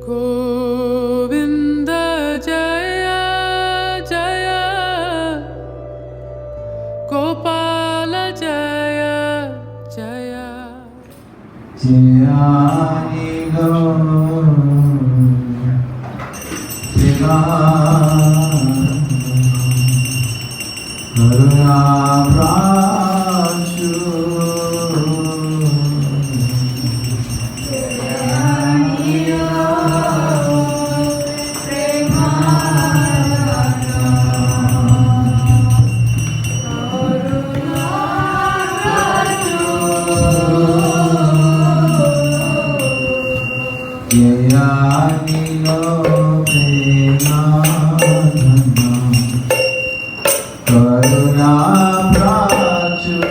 गोविन्द जय जय गोपाल जय जय जयानिलो शिवा करुणा प्राचु जयानिलो करुणा प्राचु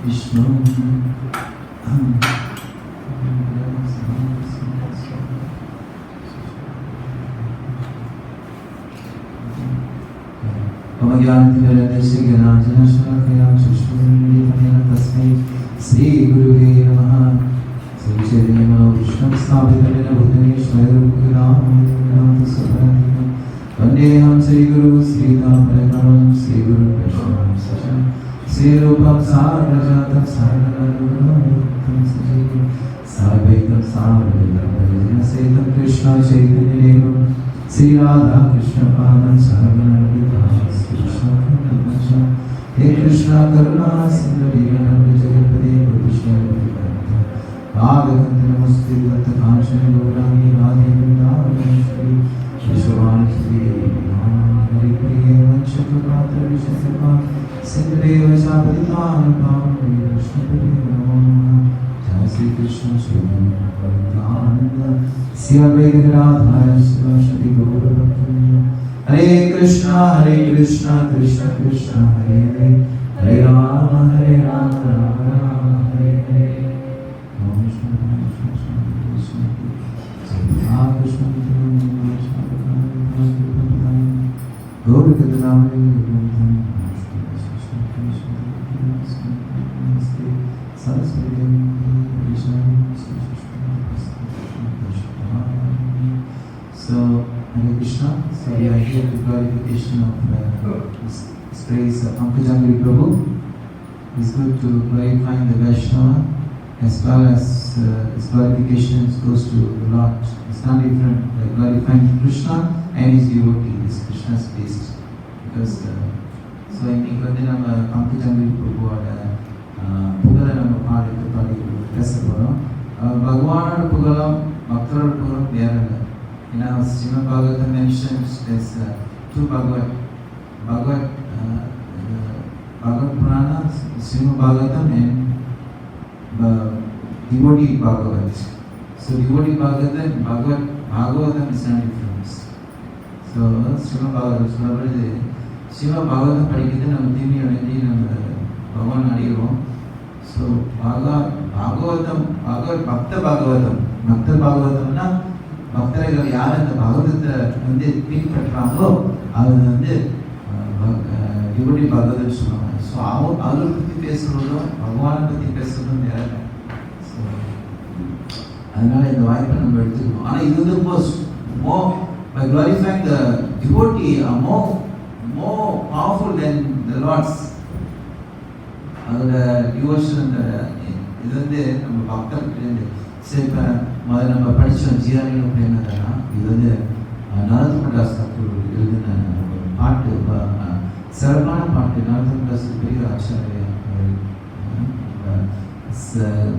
Vishnu. ज्ञानतिमिरन्धस्य ज्ञानाञ्जनशलाकया चक्षुरुन्मीलितं तस्मै श्रीगुरुवे नमः। श्रीचैतन्यमनोभीष्टं स्थापितं येन भूतले स्वयं वन्देऽहं श्रीगुरुं श्रीरामपरमं श्रीगुरुं वैष्णवं सचं श्रीरूपं साग्रजातं साग्रजातं सजीवं साद्वैतं सावधूतं सहितं कृष्ण चैतन्यदेवं श्री राधा कृष्ण पादं सर्वनमितं हे कृष्ण करुणा सिंधु दीनबंधु जगत्पते पादकंद नमस्ते दत्त कांचन गौरांगी राधे वृंदावनेश्वरी विश्ववाणी हरि प्रिय वंशक पात्र विशुद्धपा सिंधुदेव चापतितान पावन विष्णुदेव नमो जय श्री कृष्ण श्रीमन्नंद श्री अद्वैत गदाधर शिवाशि गौर भक्तवृंद हरे कृष्णा कृष्ण कृष्ण हरे हरे हरे राम राम हरे हरे ओम कृष्ण गौर कदनामि Saraswati So, Hare Krishna. So we are here to glorification of this praise of Pankajangiri Prabhu. It's good to glorify the Vaishnava as well as his glorification goes to the Lord. It's not different, like glorifying Krishna and his devotee, is Krishna's taste. Because so இன்னைக்கு வந்து நம்ம பங்கஜங்கரி பிரபுவோட புகழை நம்ம பாடி பேச போகிறோம். பகவானோட புகழும் பக்தரோட புகழும் வேற இல்லை. You know, Srimad Bhagavatam mentions there's two Bhagavad Purana, Srimad Bhagavatam and devotee Bhagavat. So devotee Bhagavatam is not different. So Srimad Bhagavatam படிக்கிறது நம்ம தீமையை வேண்டி நம்ம பகவான் அடைகிறோம். ஸோ பாகவதம் பக்த பாகவதம்னா பக்தர்கள் யார் அந்த பாகவதத்தை வந்து பின்பற்றாங்களோ அது வந்து டிவோட்டி பாகவதம் சொல்லுவாங்க. ஸோ அவரை பற்றி பேசுகிறதும் பகவானை பற்றி பேசுகிறதும் வேற. ஸோ அதனால இந்த வாய்ப்பை நம்ம எடுத்துக்கணும். ஆனால் இது வந்து more by glorifying the devotee are more powerful than the Lord's. அதோட டிவோஷன் இது வந்து நம்ம பக்தர்கிட்ட சரி இப்போ முதல்ல நம்ம படித்தோம் ஜீரானிலும் அப்படின்னா இது வந்து நரோத்தமதாஸ் தாக்கூர் எழுதின பாட்டு சிறப்பான பாட்டு. நரோத்தமதாஸ் பெரிய ஆச்சாரிய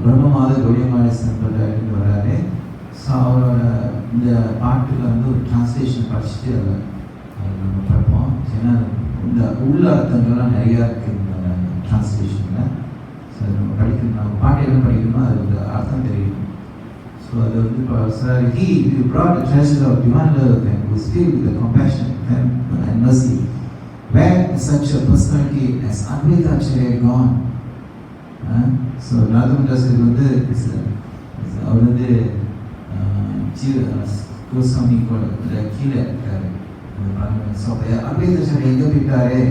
பிரம்மமாத கௌடியமாத சம்பிரதாயத்துக்கு வராரு. ஸோ அவரோட இந்த பாட்டில் வந்து ஒரு டிரான்ஸ்லேஷன் படிச்சுட்டு அதை நம்ம பார்ப்போம். ஏன்னா இந்த உள்ள அர்த்தங்கள்லாம் நிறையா இருக்குது இந்த டிரான்ஸ்லேஷனில். ஸோ நம்ம படிக்கணும், நம்ம பாட்டு என்ன படிக்கணுமோ அது ஒரு அர்த்தம் தெரியும். So the he who brought the treasure of divine love and was filled with the compassion and mercy. Where is such a personality as Advaita Acharya gone? So Radhamadas வந்து அவர் வந்து கோஸ்வாமி கீழே இருக்காரு. ஸோ அத்வைத ஆச்சாரியா எங்கே போயிட்டாரு,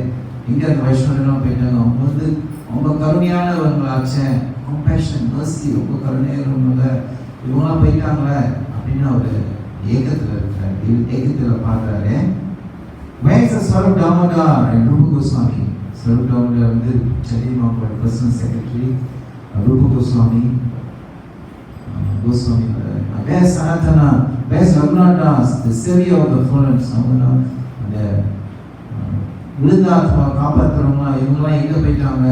எங்கே அந்த வைஷ்ணவெல்லாம் போயிட்டாங்க, அவங்க வந்து ரொம்ப கருணையானவங்களாச்சே, கம்பேஷன் மர்சி ரொம்ப கருணையானவங்க, இவங்களாம் போயிட்டாங்களே அப்படின்னு ஒரு ஏக்கத்தில் இருக்கிறார். ஏக்கத்தில் பார்க்குறாரு. Where's the Swarup Damodar and Rupa Goswami? Swarup Damodar வந்து Charitamrita personal secretary, Rupa Goswami. Where's Sanatana? Where's Raghunath Das, the savior of the fallen? அந்த விழுந்தாத்மா காப்பாற்றுறவங்களா இவங்களாம் எங்கே போயிட்டாங்க?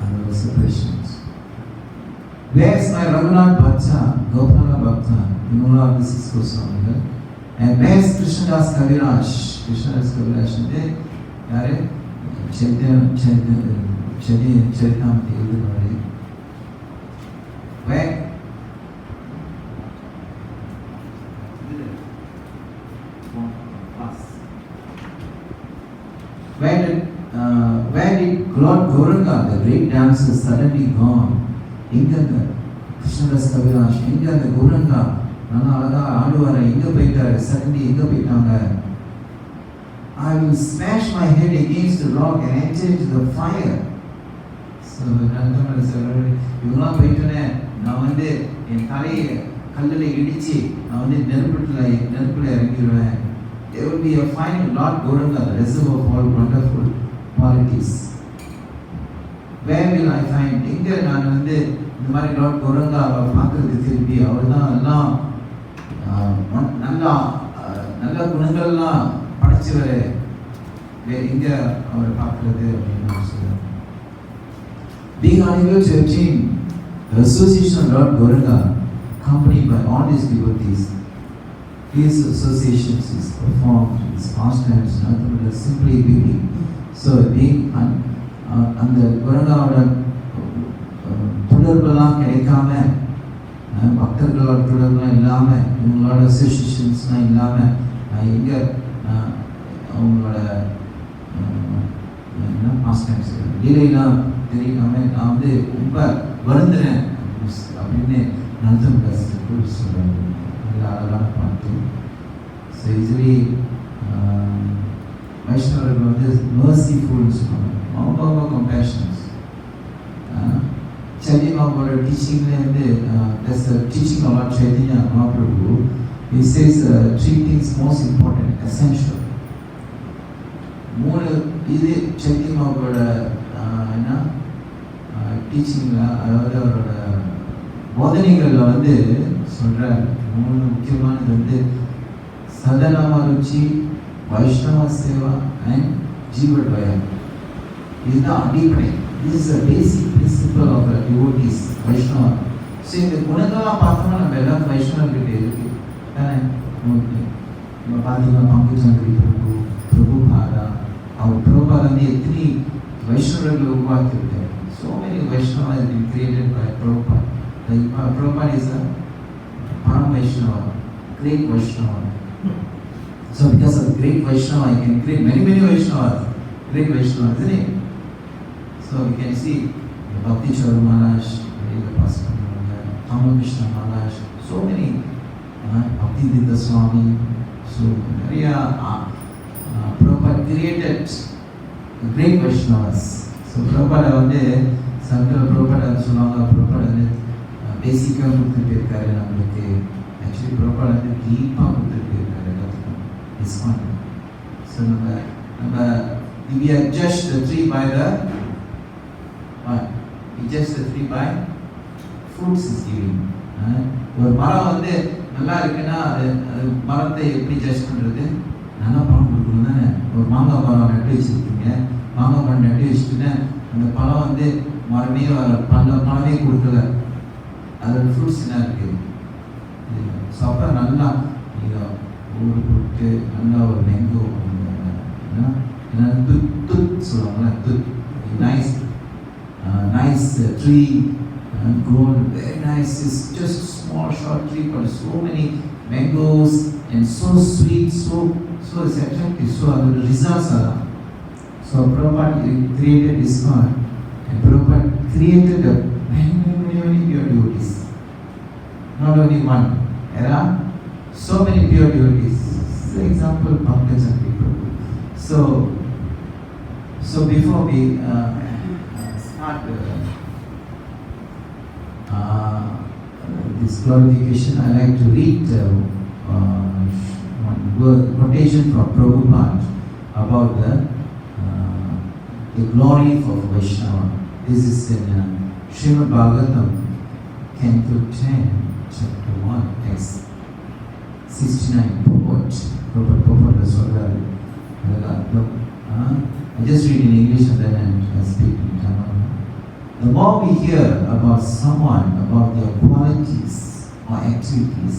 அந்த separation. Where's my Raghunath Bhatta, Gopala Bhakta? இவங்களாம் this is Goswami. And where's Krishnadas Kaviraj? Krishnadas Kaviraj வந்து யாரு? சரிதாமத்தை எழுதுவாரு. Where did Lord Gauranga, the great dancer, is suddenly gone. எங்க அந்த கிருஷ்ணதாஸ் கவிராஜ், எங்க அந்த கௌரங்கா நல்லா அழகா ஆடுவார, எங்க போயிட்டாரு? சடன்லி எங்க போயிட்டாங்க? I will smash my head against the rock and enter into the fire. So Nandamalai sir இவங்களாம் போயிட்டோன்னே நான் வந்து என் தலையை கல்லில் இடிச்சு நான் வந்து நெருப்புல இறங்கிடுவேன். There will be a final Lord Gauranga, the reservoir of all wonderful qualities. Where will I find? எங்கே நான் வந்து இந்த மாதிரி லார்ட் கௌரங்காவை பார்க்கறது திருப்பி? அவர் தான் எல்லாம் நல்ல குணங்கள்லாம் படைச்சவர். எங்கே அவரை பார்க்கறது அப்படின்னு சொல்லுவார். Being unable to attain the association of Lord Gauranga, accompanied by all his devotees, his associations is performed, his pastimes, nothing but simply weeping. So being அந்த குரங்காவோட தொடர்பெல்லாம் கிடைக்காம, பக்தர்களோட தொடர்பெல்லாம் இல்லாமல், இவங்களோட அசோசியேஷன்ஸ்லாம் இல்லாமல், எங்கே அவங்களோட என்ன பாஸ்டைம்ஸ் லீலைலாம் தெரியாமல் நான் வந்து ரொம்ப வருந்துறேன் அப்படின்னு நந்தமதாஸ் சொல்கிறாங்க. அதெல்லாம் பார்த்து ஸோ யூஸ்வலி வைஷ்ணவர்கள் வந்து மர்சிஃபுல்னு சொல்லுவாங்க, ரொம்ப compassions. சைதன்யாவோட டீச்சிங்லேருந்து there's a teaching about Chaitanya Mahaprabhu. He says three things most important, essential. மூணு இது சைதன்யாவோட என்ன டீச்சிங்கில், அதாவது அவரோட போதனைகளில் வந்து சொல்கிற மூணு முக்கியமானது வந்து சதனாம ருச்சி, வைஷ்ணவ சேவா அண்ட் ஜீவத்வயம். இதுதான் அடிப்படை. This is a basic principle of the devotees, Vaishnava. So இந்த குணங்கள்லாம் பார்த்தோம்னா நம்ம எல்லாம் வைஷ்ணவர்கிட்ட இருக்கு தானே. ஓகே, நம்ம பார்த்தீங்கன்னா பங்குச்சந்திரி பிரபுபாதா, அவர் பிரபுபாதா வந்து எத்தனை வைஷ்ணவர்களை உருவாக்கியிருக்காரு. So many Vaishnava has been created by Prabhupada. Like Prabhupada is a Param Vaishnava, great Vaishnava. So because of great Vaishnava, I can create many Vaishnavas, great Vaishnavas, isn't it? So we can see Bhakti Charu Maharaj, Ramakrishna Maharaj, so many, Bhakti Dita Swami. So Prabhupada created great Vaishnavas. So Prabhupada வந்து Sankara Prabhupada சொல்லுவாங்க, Prabhupada வந்து பேசிக்காக கொடுத்துட்டு இருக்காரு நம்மளுக்கு. Actually Prabhupada வந்து டீப்பாக கொடுத்துட்டு இருக்காரு எல்லாத்துக்கும் டிஸ்கவுண்ட். ஸோ நம்ம we adjust the tree by the what? We adjust the tree by fruits is giving. ஒரு மரம் வந்து நல்லா இருக்குன்னா அது மரத்தை எப்படி ஜட்ஜ் பண்ணுறது? நல்லா பழம் கொடுக்கணும் தானே. ஒரு மாங்காய் மரம் நட்டு வச்சுருக்கீங்க, மாங்காய் மரம் நட்டு வச்சுட்டுன்னா அந்த பழம் வந்து மரமே பழமே கொடுக்கல, அதோட ஃப்ரூட்ஸ் என்ன இருக்குது? ஸோ அப்போ நல்லா நீங்கள் ஊடு கொடுத்து நல்லா ஒரு மேங்கோ துத் சொல்லுவாங்களா, Dhoot nice tree grown very nice. It's just a small short tree but so many mangoes and so sweet, so it's attractive. So the results are. So Prabhupada created ISKCON and Prabhupada created many pure devotees. Not only one. There are so many pure devotees. For example, Pankajandri Prabhu. So before we start this glorification, I like to read one quotation from Prabhupada about the glory of Vaishnava. This is in Srimad Bhagavatam, Canto 10, Chapter 1, text 69. Prabhupada சொல்றாரு. I just read in English and then I speak in Tamil. The more we hear about someone, about their qualities or activities,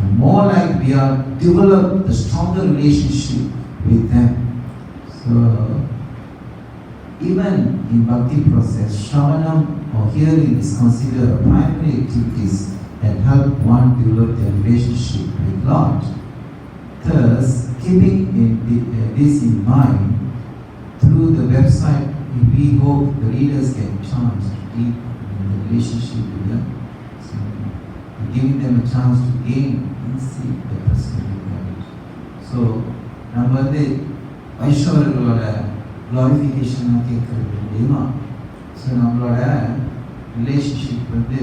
the more like we are develop the stronger relationship with them. So even in bhakti process, shravanam or hearing is considered a primary activities that help one develop their relationship with Lord. Thus, keeping this in mind, through the website we hope the readers get chance to deep in the relationship with them. So, giving them a chance to gain insight the personal knowledge. So, நம்ம வந்து வைஷ்ணவர்களோட க்ளாரிஃபிகேஷனாக கேட்கறது முடியுமா? So நம்மளோட relationship வந்து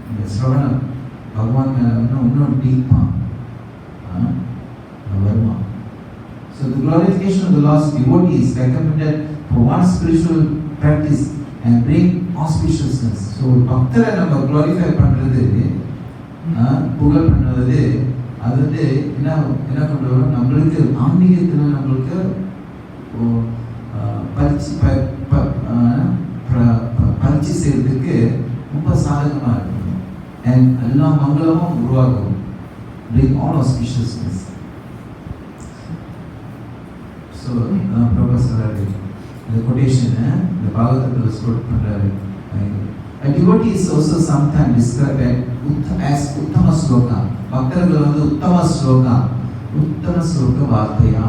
இந்த சிரவணம் பகவான் மேலே வந்து இன்னும் டீப்பாக வருமா? So the glorification of the lost devotee is recommended for one spiritual practice and bring auspiciousness. So பக்தரை நம்ம glorify பண்ணுறது புகழ் பண்ணுவது அது வந்து என்ன கொண்டு வரும், நம்மளுக்கு ஆன்மீகத்தில் நம்மளுக்கு பரிச்சு செய்யறதுக்கு ரொம்ப சாதகமாக இருக்கும். அண்ட் எல்லா மங்களமும் உருவாகும். bring all auspiciousness. So Professor the quotation the Bhagavatam was quote பண்றாரு. A devotee is also sometimes described as uttama sloka. பக்தர்கள் வந்து உத்தம ஸ்லோக வார்த்தையா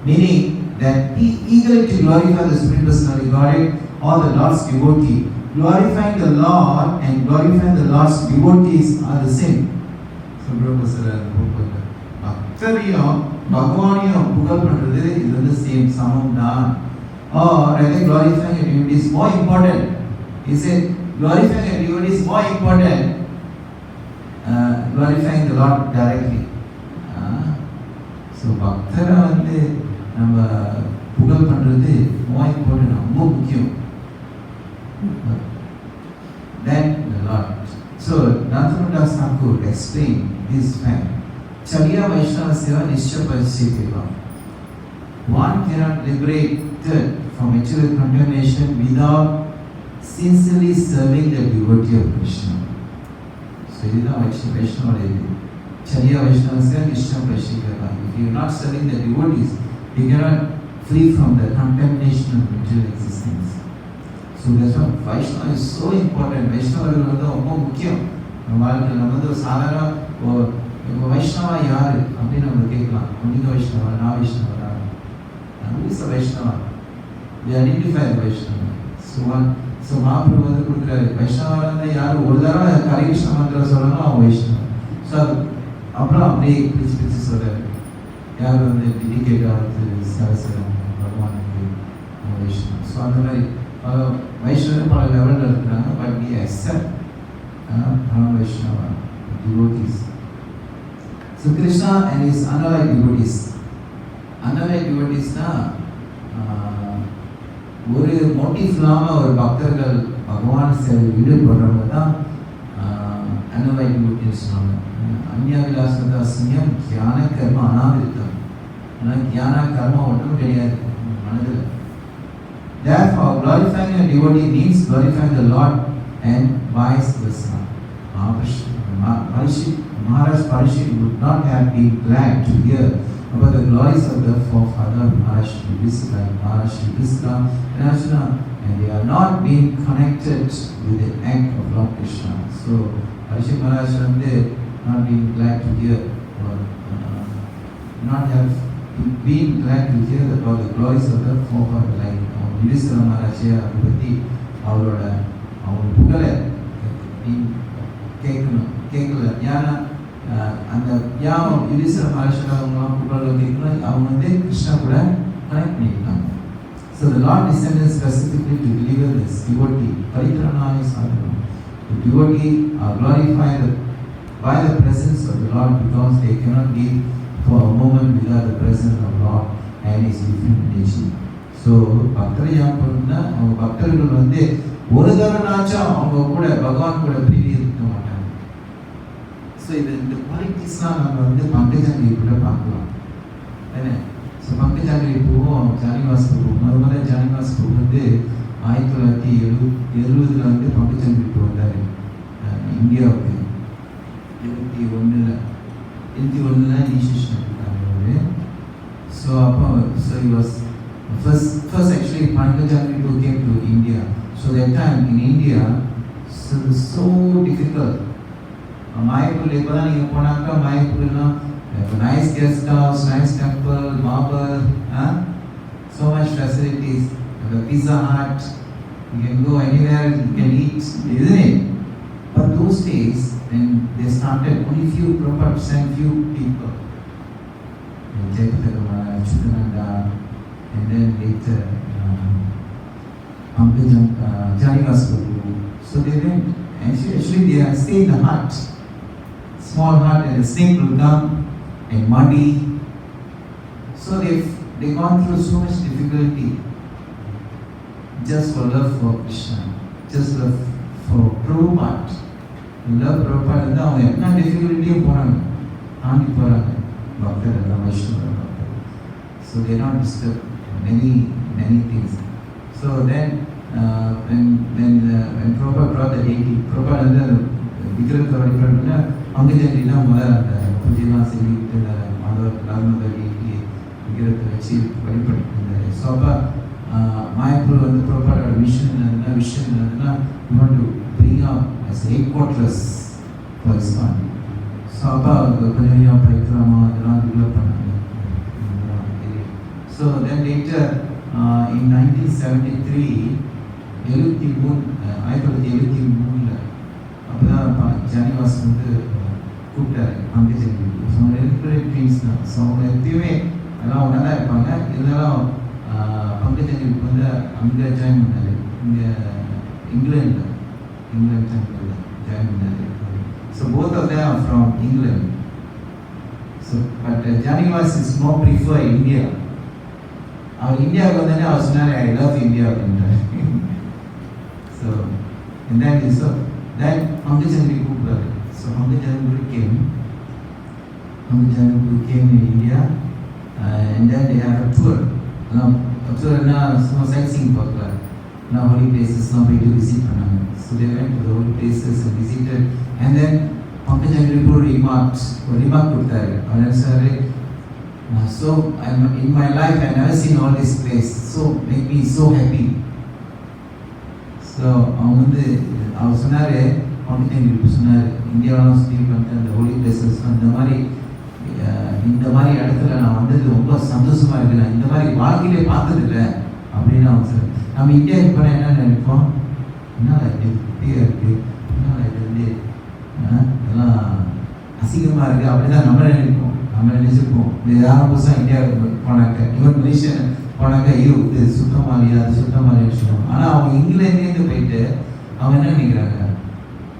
meaning that he eagerly to glorify the Supreme Personality Godhead or the Lord's devotee. Glorifying the Lord and glorifying the Lord's devotees are the same. So Professor பக்தரையும் பகவானையும் புகழ் பண்றது இது வந்து same சமம் தான். Or I think glorifying a devotee is more important. He said glorifying a devotee is more important glorifying the Lord directly. So பக்தரை வந்து நம்ம புகழ் பண்றது more important, ரொம்ப முக்கியம் than the Lord. So Nathamandas Thakur explained this fact. Chariya Vaishnava Seva Nishcha Parishikeva. One cannot liberate from material contamination without sincerely serving the devotee of Krishna. So this is Vaishnava Devi. Chariya Vaishnava Seva Nishcha Parishikeva. If you are not serving the devotees, you cannot free from the contamination of material existence. So that's why Vaishnava is so important. Vaishnava is ரொம்ப முக்கியம். நம்ம வாழ்க்கையில் நம்ம வந்து சாதாரண வைஷ்ணவா யாரு அப்படின்னு நம்ம கேட்கலாம். உனிக வைஷ்ணவா, நான் வைஷ்ணவா, வைஷ்ணவா ஐடென்டிஃபை வைஷ்ணவா. ஸோ மகாபிரபு வந்து கொடுக்குறாரு, வைஷ்ணவா இருந்தால் யார் ஒரு தடவை ஹரே கிருஷ்ண மந்திரம் சொல்லணும் அவன் வைஷ்ணவா. ஸோ அது அப்புறம் அப்படியே பிரிச்சு சொல்கிறாரு, யார் வந்து டிடிகேட் ஆகுது சரஸ்வரம் பகவானுக்கு வைஷ்ணவா. ஸோ அந்த மாதிரி வைஷ்ணவர் பல லெவலில் இருக்கிறாங்க. But we accept Vaishnava devotees. So Krishna and his unallied devotees. Unallied devotees na ஒரு மோட்டிவ் இல்லாமல் ஒரு பக்தர்கள் பகவான் சேவை ஈடுபடுறவங்க தான் unallied devotees சொன்னாங்க. அந்நியாவிலாசதா சமயம் தியான கர்ம அனாவிருத்தம். ஆனால் தியான கர்மா ஒன்றும் கிடையாது மனதில். Therefore glorifying a devotee means glorifying the Lord and vice versa. Maharaj Parishit would not have been glad to hear about the glories of the forefather Maharaj Yudhishthira, Maharaj Yudhishthira and Arjuna, and they are not being connected with the act of Lord Krishna. So Parishit Maharaj not being glad to hear or not have been glad to hear about the glories of the forefather, like Yudhishthira Maharaj பற்றி அவரோட அவங்க புகழை கேட்கல. ஏன்னா அந்த யாவும் யுதிஷ்டிர மகாராஜா அவங்களாம் புகழை கேட்கணும், அவங்க வந்து கிருஷ்ணா கூட கனெக்ட் பண்ணியிருக்காங்க. So the Lord descended specifically to deliver this devotee பரித்ராணாய சாதனம். The devotee are glorified by the presence of the Lord because they cannot live for a moment without the presence of Lord and His divinity. So பக்தரை யார் பண்ணுன்னா அவங்க பக்தர்கள் வந்து ஒரு தடவைனாச்சும் அவங்க கூட பகவான் கூட பிரிவி இருக்க மாட்டாங்க. ஸோ இந்த குவாலிட்டிஸ்லாம் நம்ம வந்து பங்கஜாங்கிரி கூட பார்க்கலாம். என்ன ஸோ பங்கஜாங்கிரி பூவும் ஜானிவாஸ் பூ முதல்ல ஜானிவாஸ் பூ வந்து 1970 வந்து பங்கஜாங்கிரி பூ வந்தார் இந்தியாவுக்கு. 71 இனிஷியேஷன் எடுத்தாங்க அவர். ஸோ அப்போ so he was first actually Pankajangri Poo came to India. So that time in India, so it was so difficult. Mayapur இப்போதான் நீங்கள் போனாக்கா mayapurலாம் nice guest house, nice temple, marble, so much facilities. the Pizza Hut, you can go anywhere, you can eat, isn't it? But those days, when they started, only few Prabhupada sent few people. Jayapataka, Chutananda, and then later Pankajam, Janivas Prabhu. So they went, and actually they are staying in the hut, small hut, and the snake will come and muddy. So they gone through so much difficulty just for love for Krishna, just love for Prabhupada. Love Prabhupada and அவங்க என்ன டிஃபிகல்ட்டியும் போகிறாங்க, தாண்டி போகிறாங்க பக்தர் எல்லாம், வைஷ்ணவ பக்தர். So they are not disturbed many things. So then when Prabhupada brought the deity, Prabhupada வந்து விக்கிரத்தை வழிபடுறதுனா பங்குஜன்லாம் முதல்ல அந்த பூஜைலாம் செஞ்சுக்கிட்டு மாதவ டெய்ட்டி விக்கிரத்தை வச்சு வழிபட்டு இருந்தார். ஸோ அப்போ மாயப்பூர் வந்து Prabhupada விஷன் என்னதுன்னா you want to bring out as headquarters for ISKCON. So அப்போ கொஞ்சம் பரிக்கிரமா அதெல்லாம் டெவலப் பண்ணாங்க. ஸோ தென் லேட்டர் in 1973 1973 அப்போ தான் ஜானிவாஸ் வந்து கூப்பிட்டாரு பங்கஜன். ஸோ அவங்க இருக்கிற ட்ரீம்ஸ் தான். ஸோ அவங்க எப்பயுமே எல்லாம் ஒன்றா தான் இருப்பாங்க. இருந்தாலும் பங்கஜனுக்கு வந்து அங்கே ஜாயின் பண்ணார், இங்கே இங்கிலாந்து ஜாயின் பண்ணார். So both of them are from England. So but Janivas is more prefer India. அவர் இந்தியாவுக்கு வந்தோடனே அவர் சொன்னார் ஐ லவ் இந்தியா அப்படின்றார். ஸோ and then Pankajangri கூப்பிட்டாரு. So Pankajangri came in India and then they have a tour. tourனா சும்மா side seeing பார்க்கலாம், நான் ஹோலி பிளேசஸ்லாம் போயிட்டு visit பண்ணாங்க. So they went to the holy places and visited, and then Pankajangri ஒரு remark கொடுத்தாரு. அவர் sir, so in my life I never seen all this place, so make me so happy. So அவங்க வந்து அவர் சொன்னார், Pankajangri சொன்னார், இந்தியாவெலாம் சுற்றி பண்ணிட்டு அந்த Holi places இந்த மாதிரி இடத்துல நான் வந்தது ரொம்ப சந்தோஷமாக இருக்குது, நான் இந்த மாதிரி வாழ்க்கையிலே பார்த்ததில்லை அப்படின்னு அவங்க சார். நம்ம இந்தியாவுக்கு போனால் என்ன நினைப்போம், என்ன இது குட்டியாக இருக்குது, என்ன இது வந்து எல்லாம் அசிங்கமாக இருக்குது அப்படி தான் நம்ம நினைச்சிருப்போம். யாரும் புதுசாக இந்தியாவுக்கு போனாக்க, இவன் மலேசியா போனாக்க, ஐயோ இது சுத்தமாலியா அது சுத்தமாலியா சொல்லுவாங்க. ஆனால் அவங்க இங்கிலாந்துலேருந்து போயிட்டு அவங்க என்ன நினைக்கிறாங்க,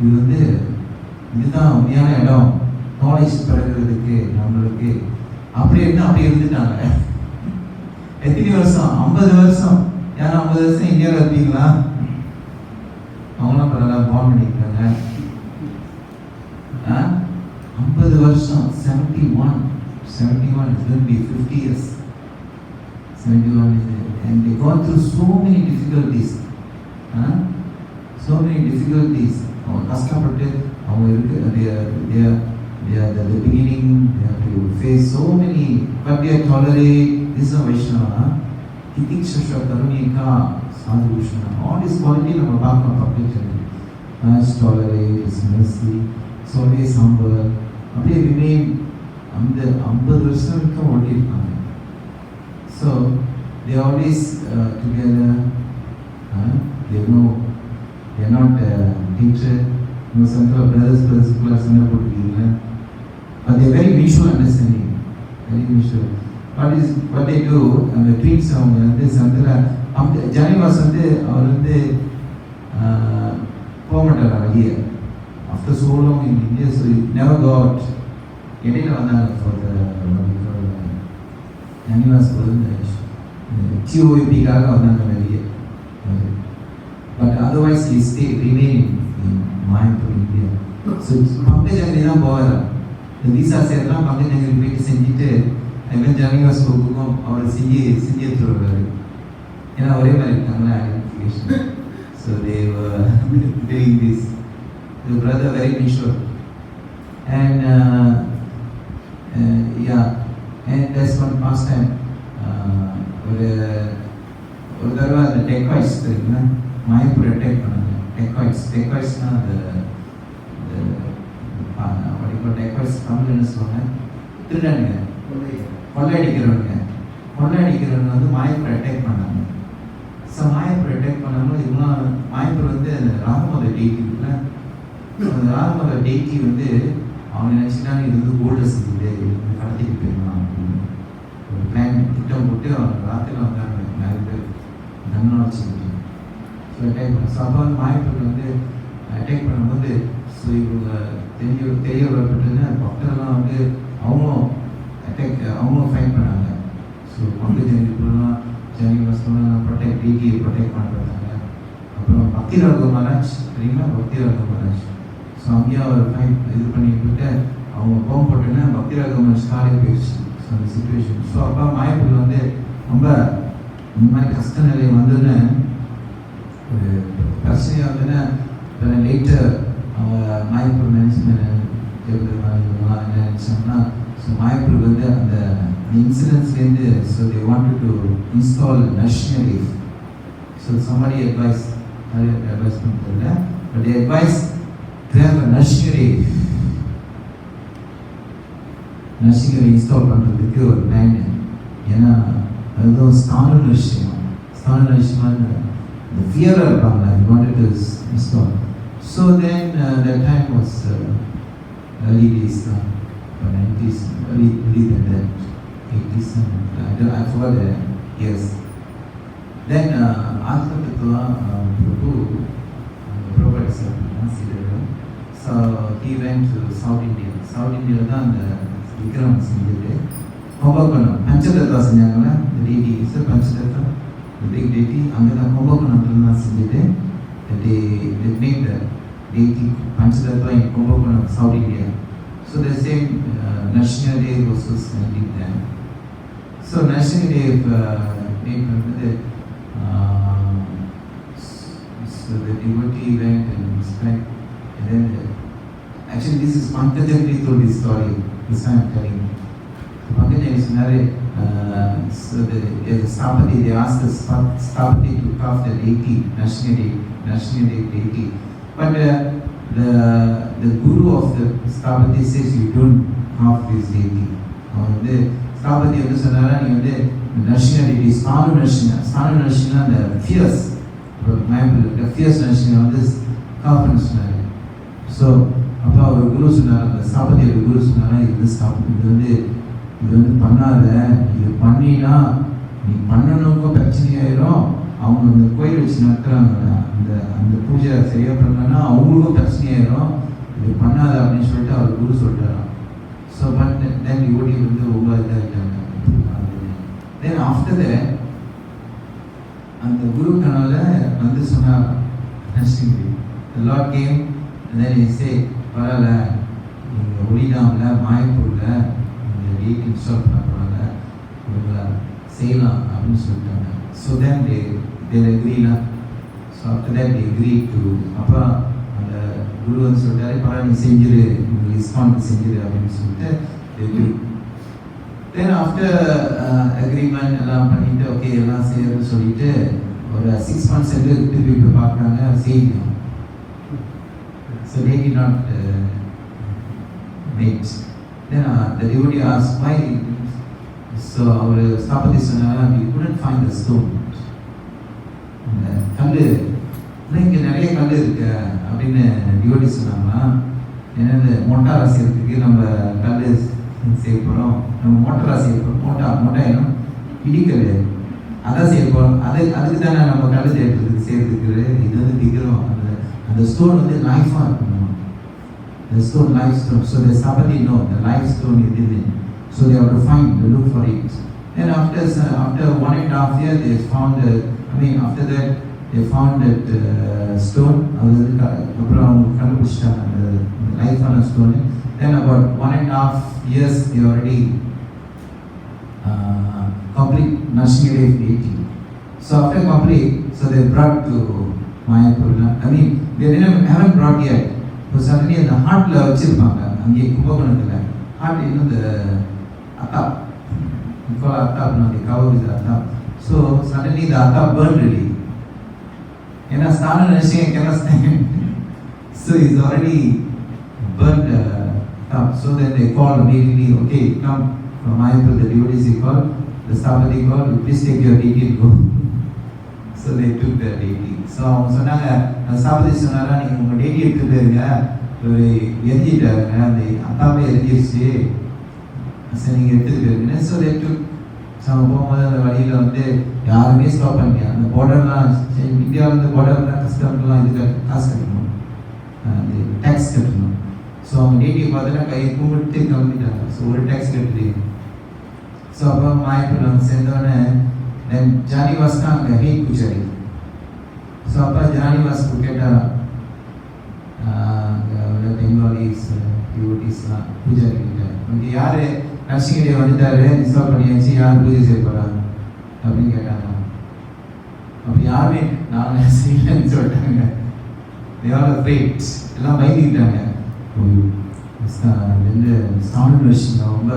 இது வந்து இதுதான் உண்மையான இடம், நாலேஜ் பெறுகிறதுக்கு நம்மளுக்கு அப்படி இருந்துட்டாங்க. எத்தனை வருஷம், 50 வருஷம். யாரும் 50 வருஷம் இந்தியாவில் இருப்பீங்களா? அவங்களாம் பரவாயில்ல பான் பண்ணிக்கிறாங்க. 50 வருஷம், 71 is going to be 50 years. 71 is there. And they gone through so many difficulties. அவங்க கஷ்டப்பட்டு அவங்க இருக்கு, they are the beginning, they have to face so many, but they are tolerate. This is a Vaishnava, Titikshasha, Karunika, Sadhu Krishna, all this quality நம்ம பார்க்கணும் publicly. Tolerate, is mercy, so always humble. அப்படியே remain அந்த 50 வருஷம் வரைக்கும் ஓட்டியிருக்காங்க. So they are always together. They are not hatred. Some brothers சண்டை போட்டுருக்கீங்க. But they are very mutual understanding, very mutual. What they do, அந்த treats அவங்க வந்து சந்தில் ஜானிவாஸ் வந்து அவர் வந்து போக மாட்டார் வெளியே. After so long in India, so never go out. இடையில வந்தாங்க ஃபார் ஜானிவாஸ் வந்து QOP-க்காக வந்தாங்க வெளியே. But otherwise he remain in Mayapur, India. So Pankajangri தான் போவார். இந்த விசா சேர்லாம் Pankajangri போயிட்டு செஞ்சுட்டு அதுமாதிரி ஜானிவாஸ் கோப்புக்கும் அவர் செஞ்சு எடுத்துட்டு வருவார். ஏன்னா ஒரே மாதிரி இருக்காங்களா identification. So they were doing this. The brother very mature. And and that's one past time. ஒரு தடவை அந்த டெக்காய்ஸ் இருக்குன்னா மாயப்பூர் அட்டாக் பண்ணாங்க. டெக்காய்ஸ்னா அந்த டெக்காய்ஸ் தமிழ் என்ன சொல்லுவாங்க, திருடனுங்க, கொள்ளையடிக்கிறவங்க வந்து மாயப்பூர் அட்டாக் பண்ணாங்க. ஸோ மாயப்பூர் அட்டாக் பண்ணாலும் இவங்களாம் மாயப்பூர் வந்து அந்த ராகமத டெய்டி இருக்குல்ல, அந்த ராகமத டெய்டி வந்து அவங்க நினச்சிட்டாங்க இது வந்து கோல்டு செஞ்சு கடத்திட்டு போயிடலாம் அப்படின்னு ஒரு பிளான் திட்டம் போட்டு அவங்க ராத்திரியில் வந்தாங்க நிறைய பேர் கண்ணா வச்சுக்கிட்டு. ஸோ அட்டாக் பண்ண ஸோ அப்போ வந்து மாயப்பூர் வந்து அட்டாக் பண்ணும்போது ஸோ இவங்க தெரிய வரப்பட்டதுன்னா பக்தர்லாம் வந்து அவங்களும் ஃபைட் பண்ணாங்க. ஸோ பங்கு ஜெனிப்புலாம் ஜெனிவாஸ்லாம் ப்ரொடெக்ட் பண்ணுறாங்க. அப்புறம் பக்தி ராகவ் மகாராஜ் சரிங்களா, பக்தி ராகவ் மகாராஜ் ஸோ அங்கேயும் அவர் ஃபைட் இது பண்ணிட்டு அவங்க கோம் போட்டோன்னா பக்தி ராகவ் மகாராஜ் காலையில் போயிடுச்சு. ஸோ அந்த சுச்சுவேஷன் ஸோ அப்போ மாயப்பூர் வந்து ரொம்ப இந்த மாதிரி கஷ்ட நிலை வந்ததுன்னு ஒரு பிரச்சனையாக வந்ததுன்னா இப்போ லேட்டர் அவங்க மாயப்பூர் என்ன நினச்சாங்கன்னா ஸோ மாயப்பூர் வந்து அந்த இன்சிடென்ட்ஸ்லேருந்து so they wanted to install நர்ஷனரி. ஸோ சம்படி அட்வைஸ் பண்ணுறதில்ல, but they advise to have a நர்ஷனரி இன்ஸ்டால் பண்ணுறதுக்கு ஒரு பிளான். ஏன்னா அதுவும் ஸ்தான நர்ஷியமாக இந்த ஃபியராக இருப்பாங்க, they wanted to install. So then that time was early days, 90s, early than that, 80s, I forgot the years. Then Atma Tattva Prabhu so he went to South India. South India தான் அந்த விக்ரம் செஞ்சுட்டு Kumbakonam பஞ்சதத்தா செஞ்சாங்களே, the deity is the பஞ்சதத்தா, the big deity. அங்கே தான் கும்பகோணத்தில் தான் செஞ்சுட்டு they made the deity பஞ்சதத்தா in Kumbhakonam, South India. So the same Narsingadev also did that. So Narsingadev so the devotee went and inspect, and then actually this is Pankajamri told this story. This I am telling you. So Pankajamri said, so the Stapati, they asked the Stapati to carve the deity, Narsingadev deity. But the guru of the Stapati says you don't carve this deity. The Stapati வந்து சொன்னாரா, நீ வந்து நர்ஷினா deity, Sthanu நர்ஷினா அந்த ஃபியர்ஸ் ஃபியர்ஸ் நர்ஷினா வந்து carve பண்ண சொன்னாரு. So அப்போ அவர் குரு சொன்னார், அந்த ஸ்தாபதியோட குரு சொன்னாரா, இது வந்து பண்ணாத, இது பண்ணினா நீ பண்ணணுக்கும் பிரச்சனையாயிரும், அவங்க அந்த கோயில் வச்சு நடத்துகிறாங்க அந்த பூஜை சரியாக பண்ணலன்னா அவங்களுக்கும் பிரச்சனையாயிரும், இது பண்ணாத அப்படின்னு சொல்லிட்டு அவர் குரு சொல்லிட்டாராம். ஸோ பட் தென் யோடி வந்து ரொம்ப இதாக இருக்காங்க. தென் ஆஃப்டர் தட் அந்த குரு கனால வந்து சொன்னார் Lord game, then he said பரவாயில்ல நீங்கள் ஒளிடாமில் மாயப்பூரில் இந்த டேட் இன்ஸ்டால் பண்ண போகிறாங்க, இவங்களை செய்யலாம் அப்படின்னு சொல்லிட்டாங்க. So then they agreed. So after that they agreed to அப்போ அந்த குரு வந்து சொல்லிட்டாரு, பரவாயில்ல நீ செஞ்சிரு, உங்களுக்கு இஸ்கான் செஞ்சிரு அப்படின்னு சொல்லிட்டு தென் ஆஃப்டர் அக்ரிமெண்ட் எல்லாம் பண்ணிட்டு ஓகே எல்லாம் செய்யறதுன்னு சொல்லிட்டு ஒரு 6 months திருப்பி போய் பார்க்குறாங்க, செய்யணும். So they did not meet. Then the devotee asked why. So our Stapati சொன்னாரா, we couldn't find the stone. அந்த கல் இங்கே நிறைய கல் இருக்கு அப்படின்னு டிவோட்டி சொன்னாங்கன்னா, ஏன்னா இந்த மோட்டார் செய்யறதுக்கு நம்ம கல் செய்ய போகிறோம், நம்ம மோட்டார் செய்ய போகிறோம், மோட்டாயினும் இடிக்கல் அதான் செய்ய போகிறோம், அதுக்கு தானே நம்ம கல் செய்யறதுக்கு இது வந்து திக்கிறோம். அந்த ஸ்டோன் வந்து லைஃபாக இருக்கணும், the stone life stone. So the Stapati know the life stone is in it. So they have to look for it. Then after 1.5 years they found after that they found that stone. அப்புறம் அவங்க கண்டுபிடிச்சிட்டாங்க அந்த லைஃபான stone. Then about 1.5 years they already complete Narsingadev deity. So after complete, so they brought to Mayapur. They haven't brought yet. So suddenly அந்த ஹார்ட்டில் வச்சுருப்பாங்க அங்கே கும்பகோணத்தில் heart இன்னும் இந்த அத்தாப் இப்போ அத்தாப்னு அந்த கவர் இது அத்தாப். ஸோ சடன்லி இந்த அத்தாப் பேர்ன் ரெடி, ஏன்னா ஸ்தான நிச்சயம் கெனஸ்தான். So is already burned up. So then they called immediately, okay, come from Mayapur, the devotees they called, the Stapati called, please take your deity and go. So so they took the deity. So அவங்க சொன்னாங்க, சாபதி சொன்னாரா, நீங்கள் உங்கள் daily எடுத்துகிட்டு போயிருங்க, ஒரு எரிஞ்சிட்டாருங்க, அந்த அத்தாவே எரிஞ்சிருச்சு, சரி நீங்கள் எடுத்துகிட்டு போயிருங்க. So they took. ஸோ அவங்க போகும்போது அந்த வழியில் வந்து யாருமே ஸ்டாப் பண்ணியா, அந்த பார்டர்லாம் இந்தியாவிலேருந்து பார்டர்லாம் கஸ்டம்லாம் இது காசு கட்டணும், அந்த டேக்ஸ் கட்டணும். ஸோ அவங்க டேட்டியை பார்த்தோன்னா கையை கும்பிட்டு கிளம்பிட்டாங்க. ஸோ ஒரு டேக்ஸ் கட்டுறீங்க. ஸோ அப்போ மாயப்பூர் வந்து சேர்ந்தோடனே தென் ஜானிவாஸ் தான் அங்கே ஹெய்ட் பூஜாரி. ஸோ அப்போ ஜானிவாஸ்க்கு கேட்டால் அங்கே பெங்காலிஸ் டிவோட்டிஸ்லாம் பூஜாரி கிட்ட இங்கே யார் நரசிங்கடியை வந்துட்டாரு, இன்ஸ்டால் பண்ணியாச்சு, யார் பூஜை செய்ய போகிறாங்க அப்படின்னு கேட்டாங்க. அப்படி யாருமே நான் செய்யலன்னு சொல்லிட்டாங்க. எல்லாம் பயந்துக்கிட்டாங்க. ஸ்டாண்ட் வர்ஷிப் ரொம்ப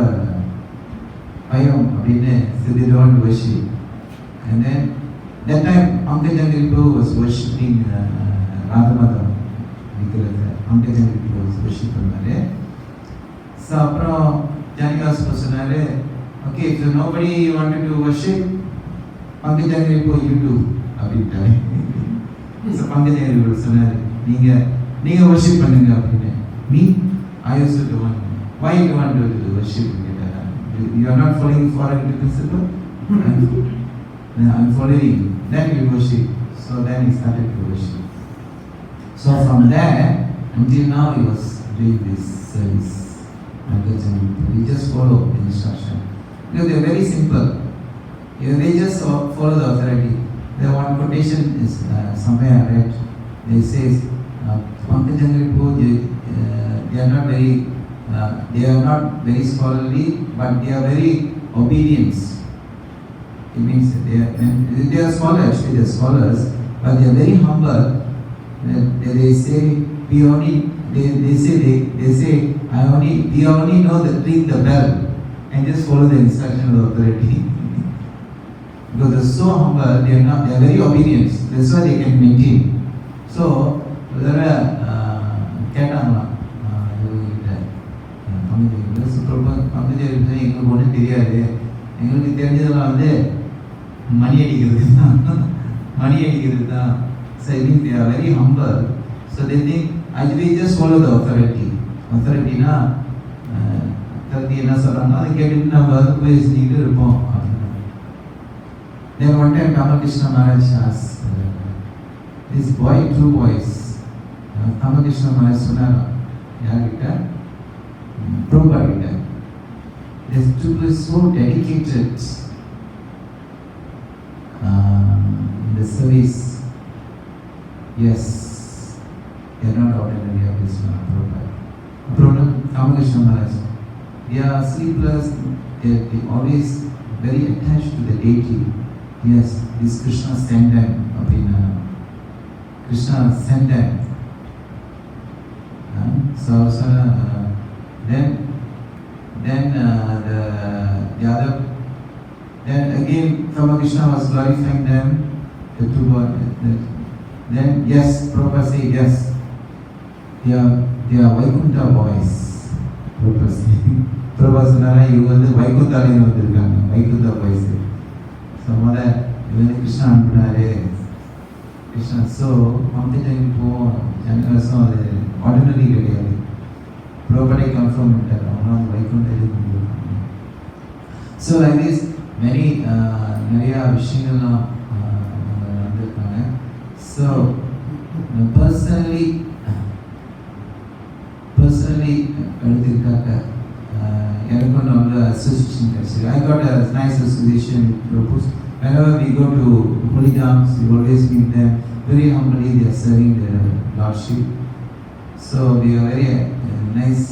பயம் அப்படின்னு சித்திரோன் worship. And then that time Pankajangripo was worshipping Radhamada விக்கிறது. Pankajangripo was worship பண்ணாரு. ஸோ அப்புறம் ஜானிவாஸ் சொன்னாரு, okay if nobody wanted to worship Pankajangripo you do அப்படின்ட்டாரு. ஸோ Pankajangripo சொன்னாரு, நீங்கள் worship பண்ணுங்க அப்படின்னு. Me, I also don't want. Why you want to worship? You are not following foreign principle? I'm following. Then you worship. So then he started to worship. So from there until now he was doing this service. He just follow the instruction. Because they are very simple. They just follow the authority. The one quotation is somewhere I read. They say, Pankajangripo, they are not very scholarly, but they are very obedient. It means they are scholars, they are scholars, but they are very humble. They say we only know the ring the bell and just follow the instruction of the authority. Because they are so humble, they are very obedient. That's why they can maintain. So there are கேட்டாங்களாம் பங்குஜாரி, எங்களுக்கு ஒன்றும் தெரியாது, எங்களுக்கு தெரிஞ்சதெல்லாம் வந்து மணி அடிக்கிறது தான். So I think they are very humble. So they think we just follow the authority. Authorityனா authority என்ன சொல்கிறாங்க அதை கேட்டுட்டு நம்ம வந்து போய் செஞ்சுக்கிட்டு இருப்போம். Then one time Ramakrishna Maharaj asked this boy, two boys. Ramakrishna Maharaj சொன்னார் யார்கிட்ட, Prabhupada கிட்ட. These two were so dedicated in the service. Yes, they are not ordinary of this Prabhupada. Ramakrishna Maharaj, they are sleepless, they always very attached to the deity. Yes, this Krishna sent them. Krishna sent them. So then the other, then again Ramakrishna was glorifying them, the two boys. Then yes, Prabhupada said yes, they are Vaikuntha boys. Prabhupada சொன்னாரா, இவங்க வந்து வைகுந்தாலேருந்து வந்திருக்காங்க, Vaikuntha boys. So இவங்க Krishna அனுப்பினாரு. Krishna so Pankajangripo ஜனகாசம் அது ordinary கிடையாது. Prabhupada confirm பண்ணிட்டார், அவனா வைகுண்டத்துக்கு வந்திருக்காங்க. ஸோ லைக் திஸ் மெனி நிறையா விஷயங்கள்லாம் வந்திருக்காங்க. ஸோ பர்சனலி எடுத்துக்கிட்டாக்க எனக்கும் நல்ல அசோசியேஷன் கிடைச்சிது. I got a nice association with Prabhus. Whenever we go to holy dams, we always meet them. Very humbly they are serving the Lordship. So we are very nice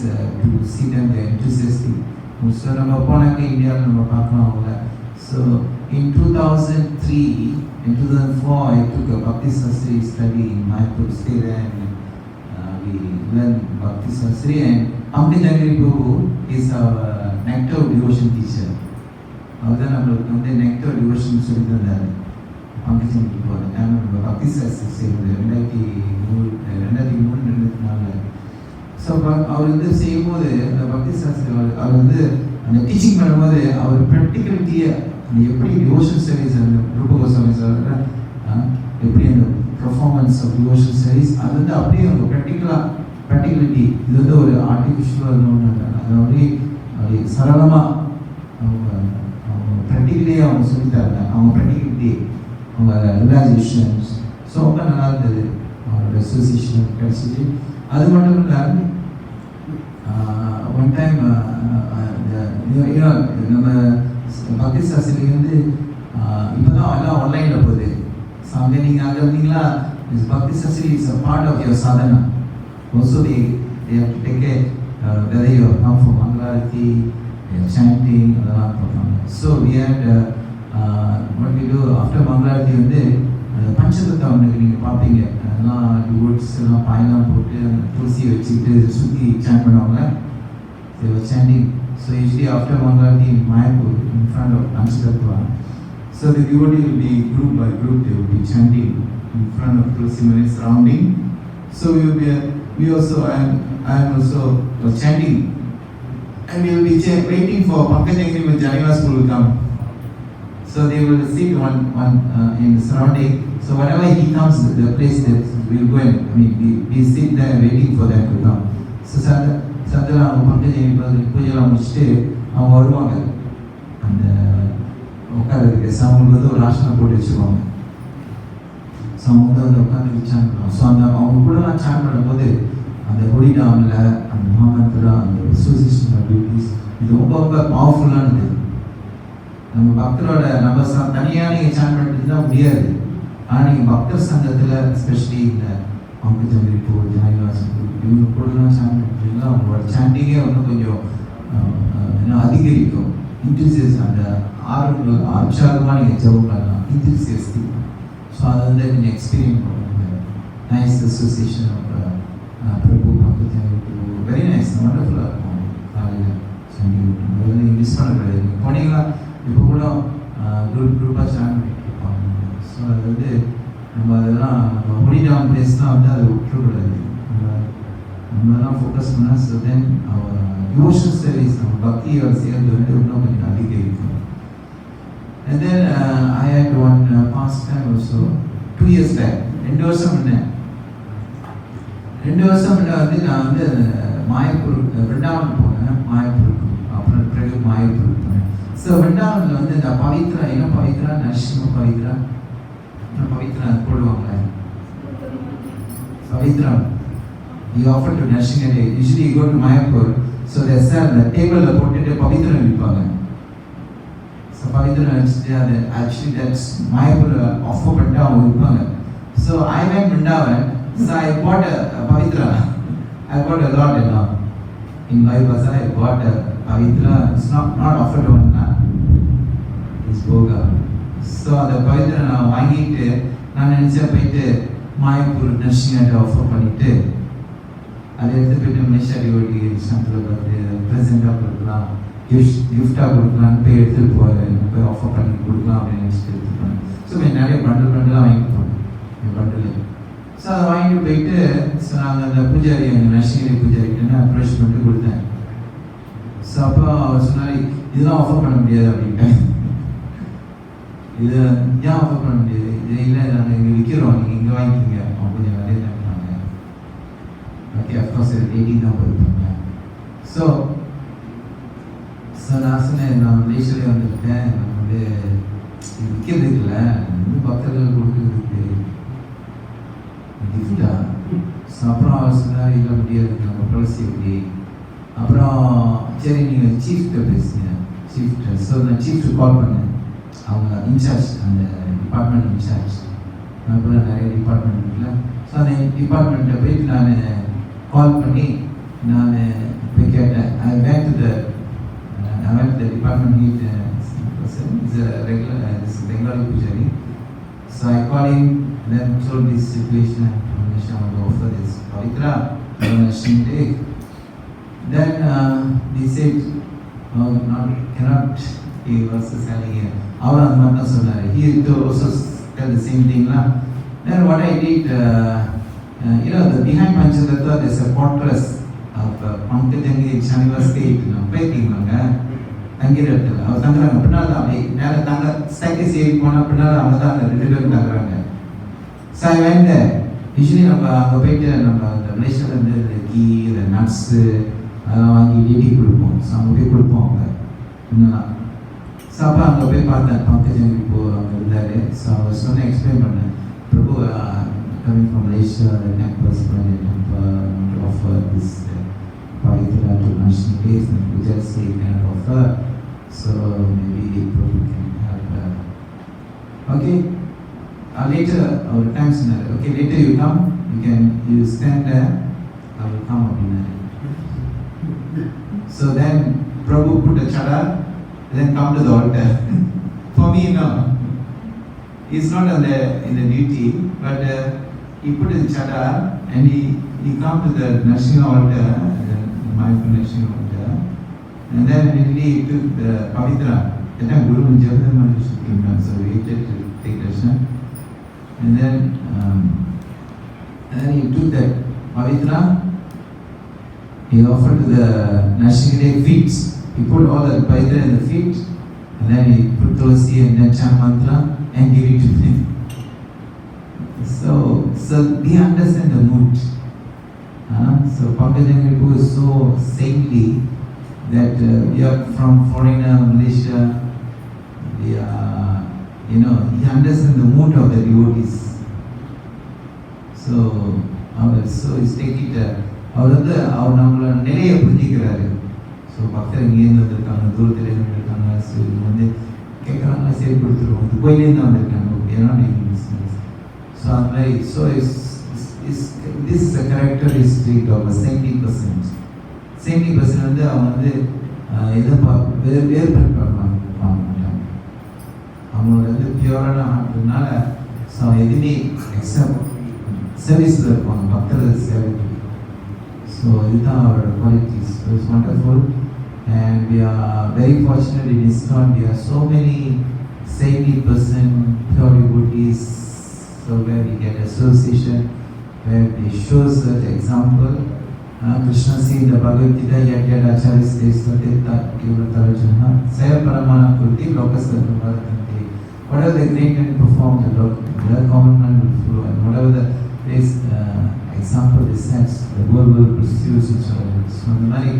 to see them, they are enthusiastic. So நம்ம போனாக்க இந்தியாவில் நம்ம பார்க்கலாம் அவங்கள. So in 2003 and 2004 I took a Bhakti Sastri study in Mayapur, stay there and we learned Bhakti Sastri, and Pankajangripo is our nectar devotion teacher. அவர் தான் நம்மளுக்கு வந்து nectar devotion சொல்லி தந்தார். Pankajangripo அந்த டைம் நம்ம Bhakti Sastri செய்வது 2003-2004. So அவர் வந்து செய்யும்போது அந்த பக்தி சாஸ்திரி அவர் வந்து அந்த டீச்சிங் பண்ணும்போது அவர் ப்ராக்டிகலிட்டியை அந்த எப்படி டிவோஷன் சர்வீஸ் அந்த ரூப கோஸ்வாமி சார் எப்படி அந்த பெர்ஃபார்மன்ஸ் ஆஃப் டிவோஷனல் ஸ்டடீஸ் அது வந்து அப்படியே அவங்க ப்ராக்டிகலிட்டி இது வந்து ஒரு ஆர்டிஃபிஷியலாக அது அப்படியே சரளமாக அவங்க ப்ராக்டிகலியே அவங்க சொல்லித்தராங்க. அவங்க ப்ராக்டிகலிட்டி அவங்க ரிலாக்ஸேஷன்ஸ் ஸோ ரொம்ப நல்லா இருந்தது. அவங்களோட அசோசியேஷன் கிடச்சிது. அது மட்டும் இல்லை ஒன் டைம் நம்ம பக்தி சாஸ்திரிக்கு வந்து இப்போ தான் எல்லாம் ஆன்லைனில் போகுது. ஸோ அங்கே நீங்கள் அங்கே இருந்தீங்களா Bhakti Shastri is a part of your sadhana. Also they have to take care whether you come from Mangalarati, chanting அதெல்லாம் பார்ப்பாங்க. So we had what we do after Mangalarati வந்து பஞ்சதத்தம் ஒன்றுக்கு நீங்கள் பார்ப்பீங்க. அதெல்லாம் வுட்ஸ் எல்லாம் பாயெல்லாம் போட்டு துளசி வச்சுக்கிட்டு சுற்றி சேண்ட் பண்ணுவாங்க. They were chanting. So usually after Mangalarati in Mayapur in front of Panchatattva, so the devotee will be group by group, they will be chanting in front of Tulsi Mani surrounding. So we also I am also chanting, and we will be waiting for Pankaj Agni when Janivas will come. So they will sit one in the surrounding. So whenever he comes, the place that we will go and we sit there waiting for them to come. So சந்தில் அவங்க பங்கஜ பூஜைலாம் முடிச்சுட்டு அவங்க வருவாங்க. அந்த உட்காரதுக்கு அவங்களுக்கு வந்து ஒரு ஆசனம் போட்டு வச்சுருவாங்க. ஸோ அவங்க வந்து உட்காந்து சாண்ட் பண்ணுவாங்க. ஸோ அவங்க கூடலாம் சாண்ட் பண்ணும்போது அந்த ஒடிடாமில் அந்த மகாமந்திரா அந்த அசோசியேஷன் ஆஃப் டியூட்டிஸ் இது ரொம்ப ரொம்ப பவர்ஃபுல்லானது. நம்ம பக்தரோட நம்ம தனியாக நீங்கள் சாண்ட் பண்ணிட்டு தான் முடியாது. ஆனால் நீங்கள் பக்தர் சங்கத்தில் எஸ்பெஷலி இந்த பங்கஜம் இப்போ ஜாயிவாசம் இவங்க கூடலாம் சாண்ட் பண்ணிட்டீங்கன்னா அவங்களோட சாண்டிங்கே வந்து கொஞ்சம் அதிகரிக்கும். இன்ட்ரிசியஸ் அந்த உற்சாகமாக நீங்கள் ஜெபம் பண்ணலாம். இன்ட்ரிசியஸ்டி ஸோ அதை வந்து கொஞ்சம் எக்ஸ்பீரியன்ஸ் பண்ணுவாங்க. Nice association of Prabhu Pankajam very nice வண்டர்ஃபுல்லாக இருக்கும். காலையில் சாண்டி அது வந்து மிஸ் பண்ணக்கூடாது. நீங்கள் போனீங்கன்னா இப்போ கூட குரூப்பாக சாண்ட் பண்ணிட்டு இருப்பாங்க. ஸோ அது வந்து நம்ம அதெல்லாம் நம்ம முடிடாம பிளேஸ்லாம் வந்து அதை விட்டுறக்கூடாது. நம்மளெல்லாம் ஃபோக்கஸ் பண்ணால் ஸோ தென் டிவோஷனல் ஸ்டடீஸ் நம்ம பக்தியோட சேர்ந்து வந்து இன்னும் கொஞ்சம் அதிகரிக்கும். And then I had one past time also 2 years back 2 வருஷம் முன்ன வந்து நான் வந்து மாயப்பூர் விருண்டாவன் போனேன். மாயப்பூருக்கு அப்புறம் பிறகு மாயப்பூருக்கு போனேன். ஸோ விருண்டாவனில் வந்து இந்த பவித்ரா என்ன பவித்ரா நரசிம்ம பவித்ரா பவித்ரா போடுவாங்க. Pavithra you offer to Narsinga. Usually you go to Mayapur, so they sell the table போட்டுட்டு பவித்ரா விற்பாங்க. ஸோ பவித்ரா வச்சுட்டு அது ஆக்சுவலி தட்ஸ் Mayapur ஆஃபர் பண்ணிட்டு அவங்க விற்பாங்க. So I went Vrindavan, so I bought a pavitra. I bought a lot in my bazaar. I bought a pavitra. It's not offered to one, it's boga. So அந்த பவித்ரா நான் வாங்கிட்டு நான் நினச்சேன் போயிட்டு Mayapur நர்சிங்காட்ட offer பண்ணிவிட்டு அதை எடுத்து போய்ட்டு மனிஷா டிவோட்டி சந்தில் பார்த்து ப்ரெசென்ட்டாக கொடுக்கலாம், கிஃப்டாக கொடுக்கலான்னு போய் எடுத்துகிட்டு போய் ஆஃபர் பண்ணி கொடுக்கலாம் அப்படின்னு நினச்சிட்டு எடுத்துப்பேன். ஸோ நிறைய பண்டலாக வாங்கிட்டு போனேன் என் பண்டில். ஸோ அதை வாங்கிட்டு போயிட்டு ஸோ நாங்கள் அந்த பூஜாரி எங்கள் நர்சிங்கரி பூஜாரிக்கிட்ட அப்ரோச் பண்ணிட்டு கொடுத்தேன். ஸோ அப்போ அவர் சொன்னார் இதெல்லாம் ஆஃபர் பண்ண முடியாது அப்படின்ட்டு. இது ஏன் ஆஃபர் பண்ண முடியாது? இது இல்லை நாங்கள் இங்கே விற்கிறோம், நீங்கள் இங்கே வாங்கிக்கிங்க அவங்க கொஞ்சம் நிறைய தருவாங்க. ஓகே அஃப்கோர்ஸ் 80 தான் கொடுப்பாங்க. ஸோ நான் சொன்னேன் நான் மலேசியாவிலே வந்துருக்கேன், நான் வந்து விற்கிறதுக்கு இல்லை வந்து பக்தர்கள் கொடுக்குறதுக்கு கிஃப்டா. ஸோ அப்புறம் அவர் சொன்னார் இல்லை முடியாது நம்ம ப்ரொசி எப்படி. அப்புறம் சரி நீங்கள் சீஃப்கிட்ட பேசுங்க சீஃப்கிட்ட. ஸோ நான் சீஃப்ட்டு கால் பண்ணேன், அவங்க இன்சார்ஜ் அந்த டிபார்ட்மெண்ட் இன்சார்ஜ். அப்புறம் நிறைய டிபார்ட்மெண்ட் இருக்குல்ல, ஸோ அந்த டிபார்ட்மெண்ட்டை போயிட்டு நான் கால் பண்ணி நான் போய் கேட்டேன். I went to the department head person, is a regular this Bengali pujari. So I called him and then told this situation and I want to offer this pavitra nursing day. Then he said cannot, he was selling here. Our Anmata Sonari, he also tell the same thing lah. Then what I did, the behind Panchatattva there's a fortress of Pankajangiri Chaniva state. போயிருக்கீங்களாங்க? தங்கிற இடத்துல அவர் தங்குறாங்க. பின்னால் தான் அப்படியே நேரம் தாங்க ஸ்டேக்கஸ் ஏறி போனால் பின்னால் அவங்க தான் அங்கே 2 பேரும் தங்குறாங்க. So I went there. Usually நம்ம அங்கே போயிட்டு நம்ம அந்த மலேசியாவில் இருந்து இந்த கீ இந்த நட்ஸு அதெல்லாம் வாங்கி டேட்டி கொடுப்போம். ஸோ அங்கே போய் கொடுப்போம் அவங்க இன்னும். ஸோ அப்போ அங்கே போய் பார்த்தேன் பங்கஜன் இப்போ அங்கே இருந்தார். ஸோ அவர் சொன்ன எக்ஸ்பிளைன் பண்ணேன். Prabhu coming from Malaysia campus offer this Pavitra to national days and we just say kind of offer. So maybe Prabhu can have okay. Later our time scenario. Okay, later you come, you stand there, I will come up in there. So then Prabhu put a chadar, then come to the altar. For me, no. He's not in the duty, but he put his chadar and he come to the Narasimha altar, the mindful Narasimha altar, and then immediately he took the Pavitra. That time Guru Javadhan Maharaj came down, so we waited to take darshan. And then he took that Pavitra, he offered to the Narasimha feet. He put all the Pavitra in the feet, and then he put Tulsi and then chant mantra and give it to him. So we understand the mood. So Pankajan Ripu is so saintly that we are from foreigner Malaysia. We are, he understands the mood of the devotees. So he's taking it. அவர் நம்மளை நிறைய புரிஞ்சிக்கிறாரு. So பக்தர் இங்கேருந்து வந்திருக்காங்க, தூரத்துலேருந்து வந்திருக்காங்க. So இவங்க வந்து கேட்குறாங்க, சரி கொடுத்துருவோம். இது கோயிலேருந்து வந்திருக்காங்க, ஏன்னா பிஸ்னஸ். ஸோ அந்த மாதிரி this is a characteristic of a saintly person. Saintly person வந்து அவங்க வந்து வேறுபடுத்த மாட்டாங்க. அவங்களோட வந்து பியூரான ஹார்ட்னால ஸோ எதுவுமே எக்ஸப்ட் சர்வீஸில் இருப்பாங்க, பக்தர்கள் சேவை. ஸோ இதுதான் அவரோட qualities. It's wonderful and we are very fortunate in ISKCON. We have so many saintly person, pure devotees, so where we get association, where they show us the example. Krishna said in the Bhagavad Gita, yet acharis desvateta kivatarajana saya paramana kurti lokasarvaratanti. Whatever the great and perform, the common man will follow, and whatever the example they set, the world will pursue each other. So the மாதிரி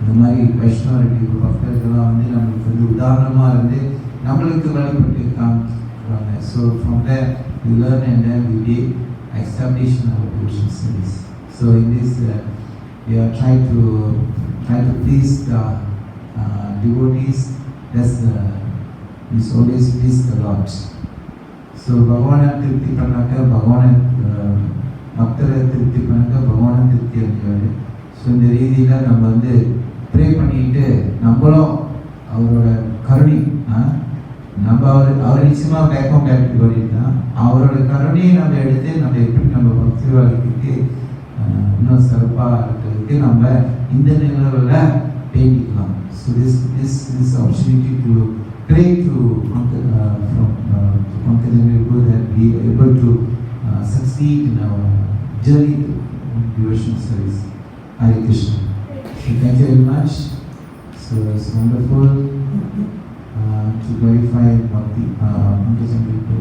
இந்த மாதிரி வைஷ்ணவ பக்தர்கள்லாம் வந்து நம்மளுக்கு வந்து உதாரணமாக இருந்து நம்மளுக்கு வழிபட்டு காமிக்கிறாங்க. So from there we learn and then we did establish our devotion service. So in this we are trying to please the devotees. That's is always please the Lord. So பகவானை திருப்தி பண்ணாக்க பகவானை பக்தரை திருப்தி பண்ணாக்க பகவானை திருப்தி அடைஞ்சாரு. ஸோ இந்த ரீதியில் நம்ம வந்து ப்ரே பண்ணிட்டு நம்மளும் அவரோட கருணை நம்ம அவர் நிச்சயமாக பேக்கம் கேட்டகரி தான். அவரோட கருணையை நம்ம எடுத்து நம்ம எப்படி நம்ம பக்தி வாழ்க்கைக்கு இன்னும் சிறப்பாக இருக்கிறதுக்கு நம்ம இந்த நிலவில் பேணிக்கலாம். So this opportunity to pray to Pankajan Ripu that we are able to succeed in our journey to devotion service. Hare Krishna. So thank you very much. So it's wonderful to glorify Bhakti Pankajan Ripu.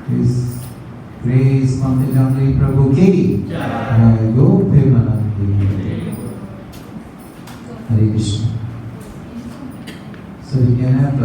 His grace Pankajan Ripu Prabhu ki go Premanandi. Hare Krishna. So we can have